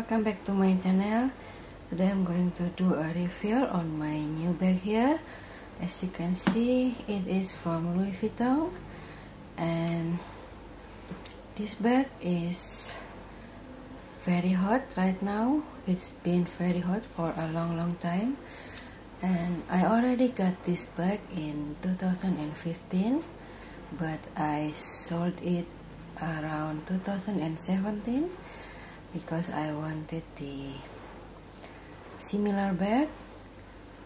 welcome back to my channel. Today I'm going to do a review on my new bag here. As you can see, it is from Louis Vuitton, and this bag is very hot right now. It's been very hot for a long time, and I already got this bag in 2015, but I sold it around 2017 because I wanted the similar bag,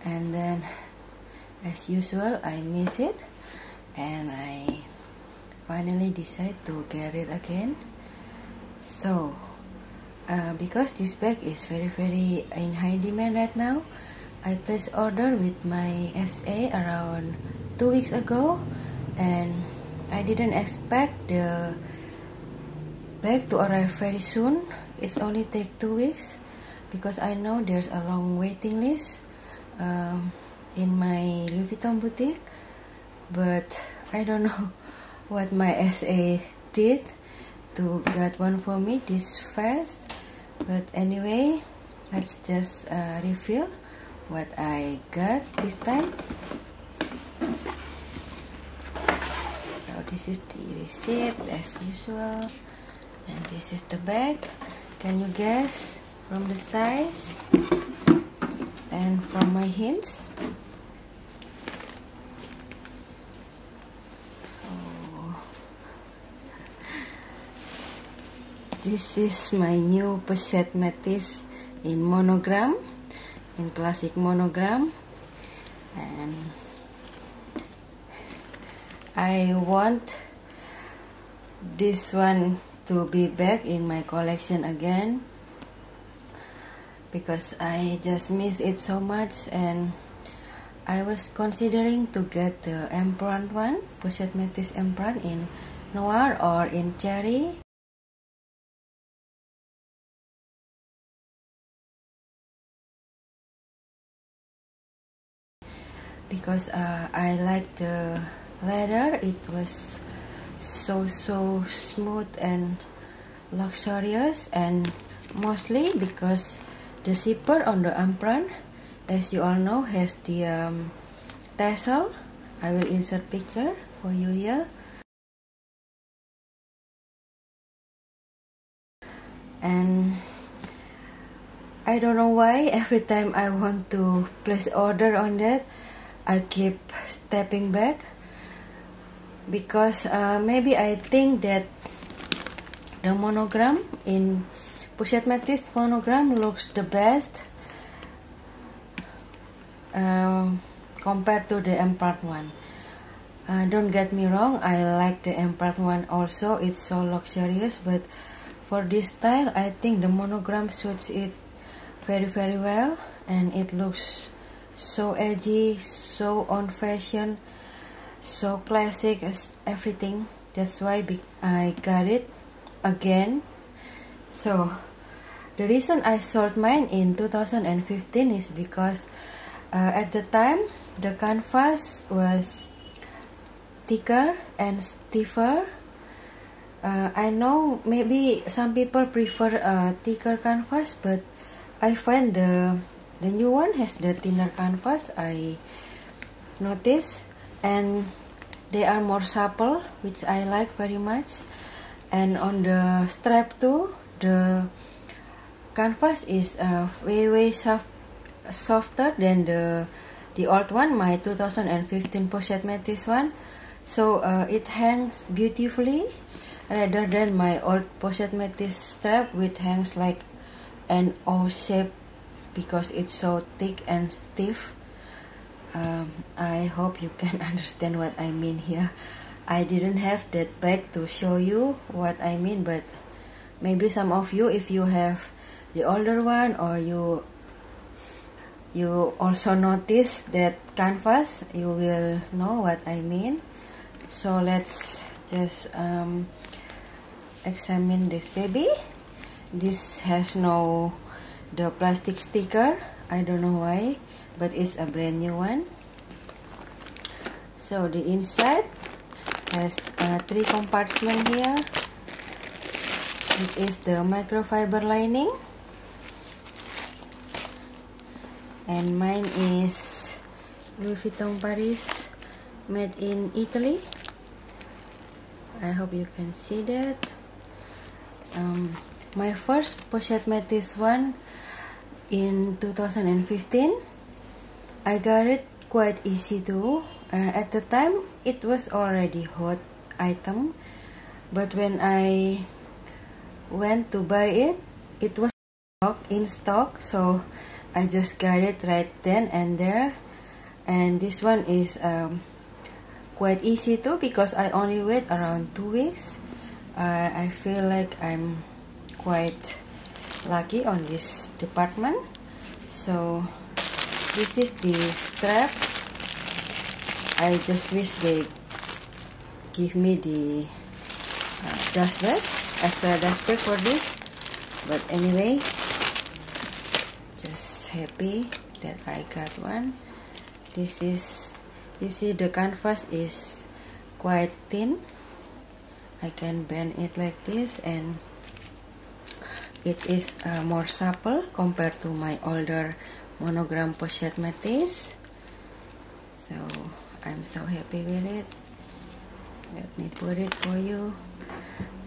and then as usual I miss it, and I finally decide to get it again. So because this bag is very in high demand right now, I placed order with my SA around 2 weeks ago, and I didn't expect the bag to arrive very soon. It's only take 2 weeks because I know there's a long waiting list in my Louis Vuitton boutique, but I don't know what my SA did to get one for me this fast. But anyway, let's just review what I got this time. So this is the receipt as usual, and this is the bag. Can you guess from the size and from my hints? Oh. This is my new Pochette Metis in Monogram, in classic Monogram, and I want this one to be back in my collection again because I just miss it so much, and I was considering to get the Emperor one, Pochette Metis Emperor in Noir or in Cherry. Because I like the leather. It was so smooth and luxurious, and mostly because the zipper on the apron, as you all know, has the tassel. I will insert picture for you here. And I don't know why every time I want to place order on that, I keep stepping back, because maybe I think that the Monogram in Pochette Metis Monogram looks the best compared to the Emperor one. Don't get me wrong, I like the Emperor one also. It's so luxurious, but for this style I think the Monogram suits it very well, and it looks so edgy, so on fashion, so classic as everything. That's why I got it again. So the reason I sold mine in 2015 is because at the time the canvas was thicker and stiffer. I know maybe some people prefer a thicker canvas, but I find the new one has the thinner canvas, I noticed, and they are more supple, which I like very much. And on the strap too, the canvas is way softer than the old one, my 2015 Pochette Metis one. So it hangs beautifully rather than my old Pochette Metis strap, which hangs like an O shape because it's so thick and stiff. I hope you can understand what I mean here. I didn't have that bag to show you what I mean, but maybe some of you, if you have the older one, or you also notice that canvas, you will know what I mean. So let's just examine this baby. This has no the plastic sticker, I don't know why, but it's a brand new one. So the inside has 3 compartments here. It is the microfiber lining, and mine is Louis Vuitton Paris, made in Italy. I hope you can see that. My first Pochette Metis one in 2015. I got it quite easy too. At the time it was already hot item, but when I went to buy it, it was in stock, so I just got it right then and there. And this one is quite easy too, because I only wait around 2 weeks. I feel like I'm quite lucky on this department. So this is the strap. I just wish they give me the dust bag, extra dust bag for this, but anyway, just happy that I got one. This is, you see the canvas is quite thin. I can bend it like this, and it is more supple compared to my older Monogram Pochette Metis. So I'm so happy with it. Let me put it for you.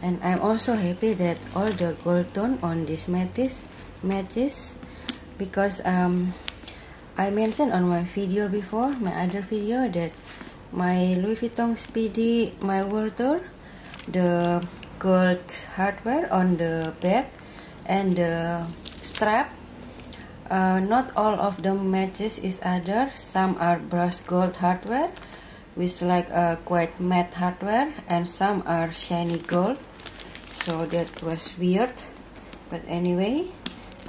And I'm also happy that all the gold tone on this Metis matches, because I mentioned on my video before, my other video, that my Louis Vuitton Speedy, my world tour, the gold hardware on the back and the strap, not all of them matches each other. Some are brushed gold hardware with like a quite matte hardware, and some are shiny gold, so that was weird. But anyway,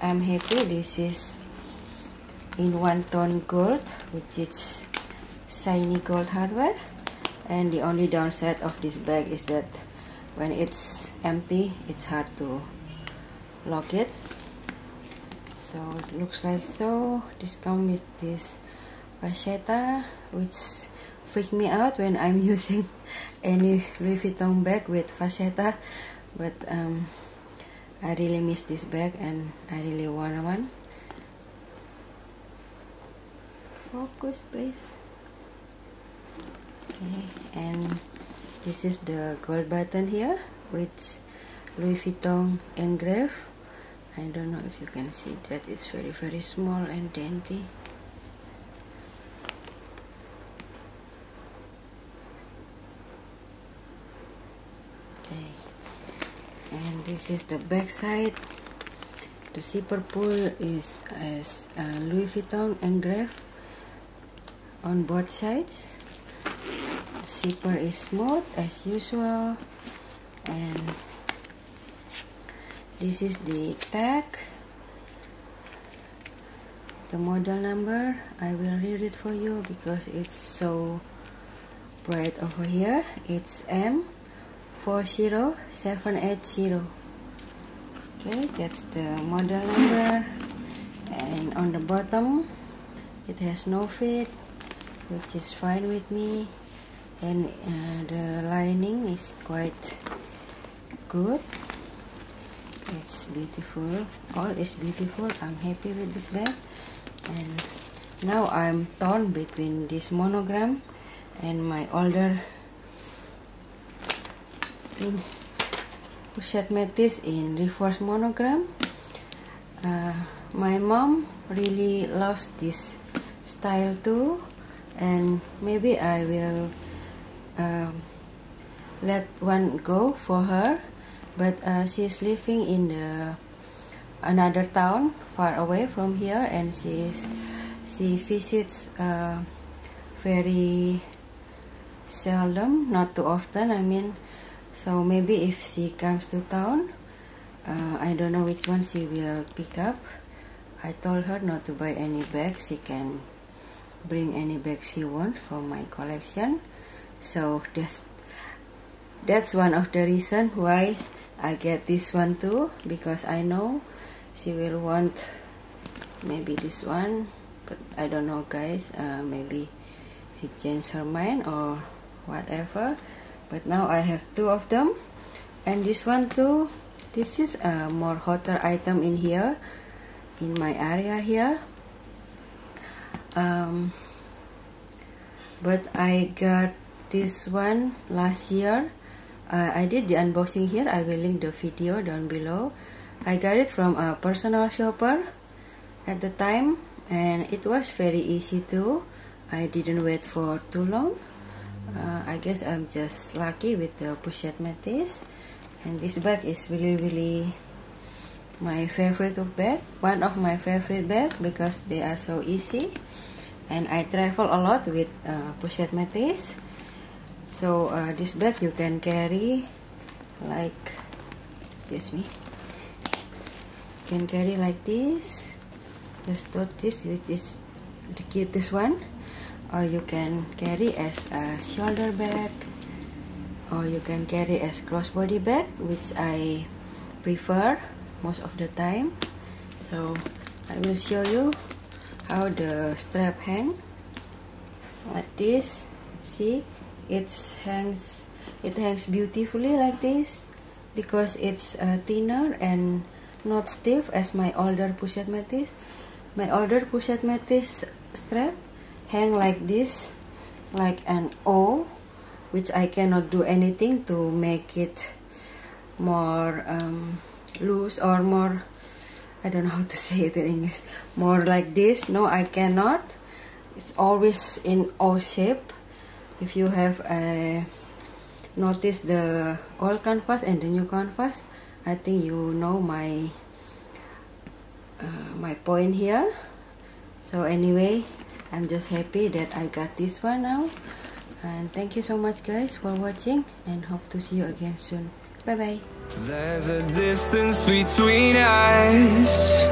I'm happy this is in one tone gold, which is shiny gold hardware. And the only downside of this bag is that when it's empty, it's hard to lock it. So it looks like so. This comes with this Pochette, which freaks me out when I'm using any Louis Vuitton bag with Pochette, but I really miss this bag and I really want one. Focus please. Okay, and this is the gold button here with Louis Vuitton engraved. I don't know if you can see that, it's very very small and dainty. Okay, and this is the back side. The zipper pull is as Louis Vuitton engraved on both sides. The zipper is smooth as usual, and this is the tag, the model number. I will read it for you because it's so bright over here. It's M40780. Okay, that's the model number. And on the bottom it has no fit, which is fine with me, and the lining is quite good. It's beautiful, all is beautiful. I'm happy with this bag. And now I'm torn between this Monogram and my older Pochette Metis in reverse Monogram. My mom really loves this style too, and maybe I will let one go for her, but she's living in another town far away from here, and she visits very seldom, not too often I mean. So maybe if she comes to town, I don't know which one she will pick up. I told her not to buy any bags. She can bring any bag she wants from my collection. So that's one of the reasons why I get this one too, because I know she will want maybe this one, but I don't know guys, maybe she changed her mind or whatever. But now I have two of them, and this one too. This is a more hotter item in here, in my area here. but I got this one last year. I did the unboxing here. I will link the video down below. I got it from a personal shopper at the time, and it was very easy too. I didn't wait for too long. I guess I'm just lucky with the Pochette Metis, and this bag is really my favorite bag, one of my favorite bag, because they are so easy, and I travel a lot with Pochette Metis. So this bag you can carry like, excuse me, you can carry like this. Just thought this, which is the cutest one, or you can carry as a shoulder bag, or you can carry as crossbody bag, which I prefer most of the time. So I will show you how the strap hang like this. See, it hangs beautifully like this, because it's thinner and not stiff as my older Pochette Metis. My older Pochette Metis strap hang like this, like an O, which I cannot do anything to make it more loose, or more, I don't know how to say it in English, more like this. No, I cannot. It's always in O shape. If you have noticed the old canvas and the new canvas, I think you know my point here. So anyway, I'm just happy that I got this one now, and thank you so much guys for watching, and hope to see you again soon. Bye bye. There's a distance between us.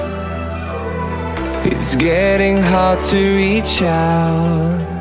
It's getting hard to reach out.